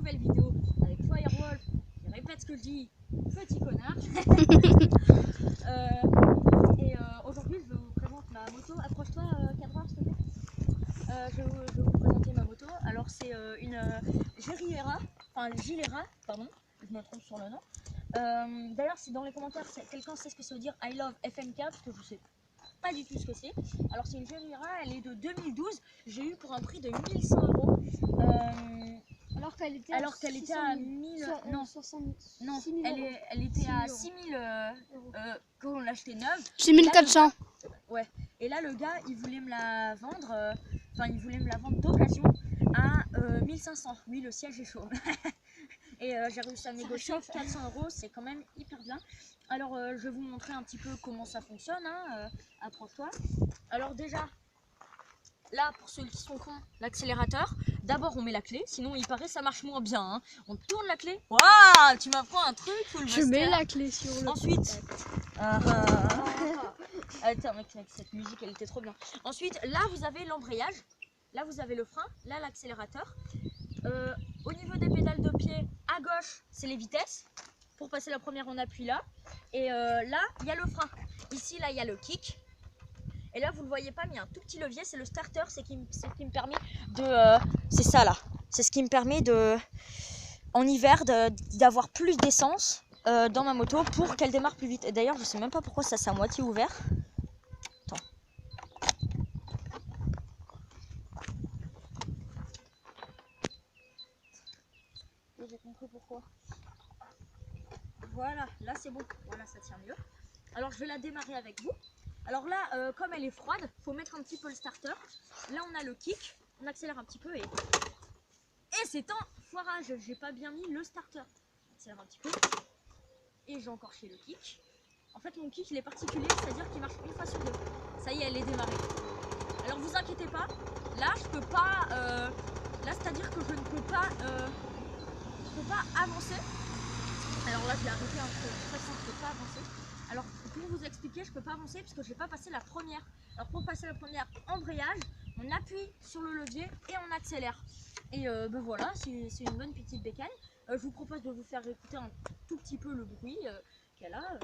nouvelle vidéo avec Firewolf. Je répète ce que je dis, petit connard. Aujourd'hui je vous présente ma moto. Approche-toi cadreur s'il te plaît. Je vais vous présenter ma moto. Alors c'est une Gilera, pardon, je me trompe sur le nom. D'ailleurs si dans les commentaires quelqu'un sait ce que ça veut dire I love FMK, parce que je sais pas du tout ce que c'est. Alors c'est une Gilera, elle est de 2012, j'ai eu pour un prix de 1100 €. Alors qu'elle était à 1000, non, elle était à 6000 quand on l'achetait neuve. 6400. Ouais. Et là le gars il voulait me la vendre, il voulait me la vendre d'occasion à 1500. Oui, le siège est chaud. Et j'ai réussi à négocier 400 €, c'est quand même hyper bien. Alors je vais vous montrer un petit peu comment ça fonctionne, hein, approche-toi. Alors déjà, là pour ceux qui sont cons, l'accélérateur, d'abord on met la clé, sinon il paraît ça marche moins bien, hein. On tourne la clé, waouh, tu m'apprends un truc, Je mets la clé sur le ensuite, attends mec, cette musique elle était trop bien. Ensuite là vous avez l'embrayage, là vous avez le frein, là l'accélérateur. Au niveau des pédales de pied, à gauche c'est les vitesses. Pour passer la première on appuie là. Et là il y a le frein. Ici là il y a le kick. Et là vous le voyez pas mais il y a un tout petit levier, c'est le starter, c'est ce qui me permet de... c'est ça là. C'est ce qui me permet de, en hiver d'avoir plus d'essence dans ma moto pour qu'elle démarre plus vite. Et d'ailleurs je sais même pas pourquoi ça c'est à moitié ouvert. Attends. J'ai compris pourquoi. Voilà, là c'est bon, voilà ça tient mieux. Alors je vais la démarrer avec vous. Alors là, comme elle est froide, il faut mettre un petit peu le starter. Là on a le kick, on accélère un petit peu et c'est un foirage, j'ai pas bien mis le starter. On accélère un petit peu et j'ai encore chez le kick. En fait mon kick il est particulier, c'est-à-dire qu'il marche une fois sur deux. Ça y est, elle est démarrée. Alors vous inquiétez pas, là je peux pas, là c'est-à-dire que je ne peux pas, avancer. Alors là je l'ai arrêté un peu, de toute façon je peux pas avancer. Alors pour vous expliquer, je peux pas avancer parce que je n'ai pas passé la première. Alors pour passer la première, embrayage, on appuie sur le levier et on accélère. Et ben voilà, c'est une bonne petite bécane. Je vous propose de vous faire écouter un tout petit peu le bruit qu'elle a.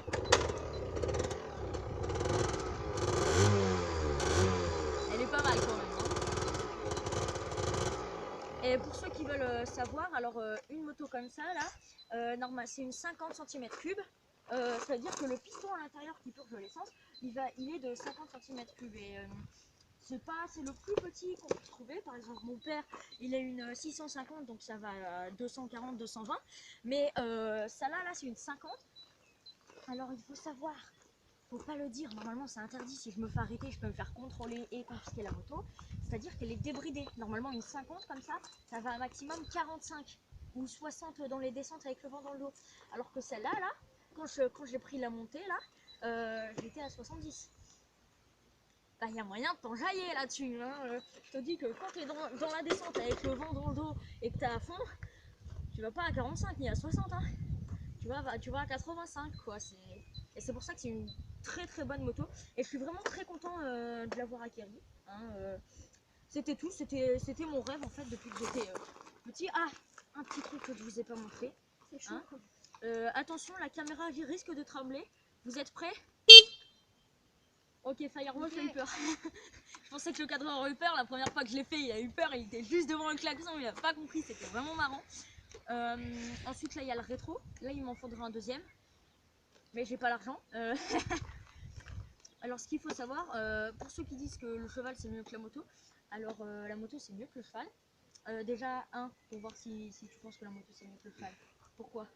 Elle est pas mal quand même, hein. Et pour ceux qui veulent savoir, alors une moto comme ça là, normal, c'est une 50 cm3. Ça veut dire que le piston à l'intérieur qui purge l'essence, il est de 50 cm3. Et c'est le plus petit qu'on peut trouver. Par exemple, mon père, il a une 650, donc ça va à 240, 220. Mais ça là, c'est une 50. Alors il faut savoir, faut pas le dire, normalement c'est interdit. Si je me fais arrêter, je peux me faire contrôler et confisquer la moto. C'est-à-dire qu'elle est débridée. Normalement une 50 comme ça va à maximum 45 ou 60 dans les descentes avec le vent dans le dos. Alors que celle-là, là, quand j'ai pris la montée, là, j'étais à 70. Bah, y a moyen de t'enjailler là-dessus, hein. Je te dis que quand tu es dans la descente avec le vent dans le dos et que tu es à fond, tu vas pas à 45 ni à 60, hein. Tu vas à 85, quoi. Et c'est pour ça que c'est une très très bonne moto. Et je suis vraiment très content de l'avoir acquérie, hein. C'était tout, c'était mon rêve en fait depuis que j'étais petit. Ah, un petit truc que je vous ai pas montré. Hein. Attention, la caméra risque de trembler. Vous êtes prêts? Ok, Firewolf, j'ai eu peur. Je pensais que le cadreur aurait eu peur. La première fois que je l'ai fait, il a eu peur. Il était juste devant le klaxon. Il n'a pas compris. C'était vraiment marrant. Ensuite, là, il y a le rétro. Là, il m'en faudra un deuxième. Mais j'ai pas l'argent. Alors, ce qu'il faut savoir, pour ceux qui disent que le cheval c'est mieux que la moto, alors la moto c'est mieux que le cheval. Déjà, pour voir si tu penses que la moto c'est mieux que le cheval. Pourquoi?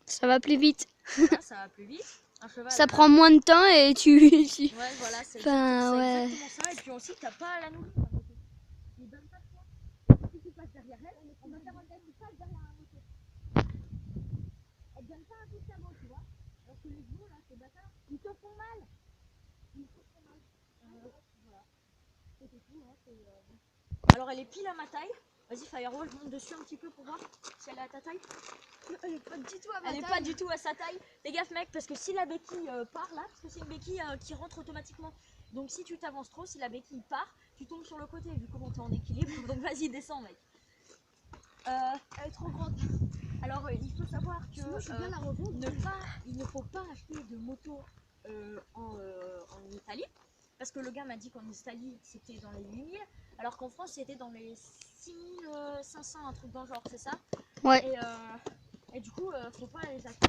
Ça va plus vite. Voilà, ça va plus vite. Un cheval, Ça prend moins de temps et tu... Ouais, voilà, c'est exactement ça. Et puis aussi, t'as pas à la nourrir, la moto. Il donne pas de poids. Si tu passes derrière elle, on va faire un test, tu passes derrière la moto. Elle donne pas un coup de sabot, tu vois. Alors que les chevaux, là, ces bâtards, ils te font mal. Ils te font mal. Voilà. C'était tout, hein. Alors, elle est pile à ma taille. Vas-y, Firewall, je monte dessus un petit peu pour voir si elle est à ta taille. Elle est pas du tout à ma taille. Elle est pas du tout à sa taille. Fais gaffe, mec, parce que si la béquille part là, parce que c'est une béquille qui rentre automatiquement. Donc si tu t'avances trop, si la béquille part, tu tombes sur le côté vu comment tu es en équilibre. Donc vas-y, descends, mec. Elle est trop grande. Alors il faut savoir que Sinon, je veux bien la revendre. il ne faut pas acheter de moto en Italie. Parce que le gars m'a dit qu'en Italie c'était dans les 8000, alors qu'en France c'était dans les 6500, un truc dans le genre, c'est ça? Ouais. Et du coup, faut pas les acheter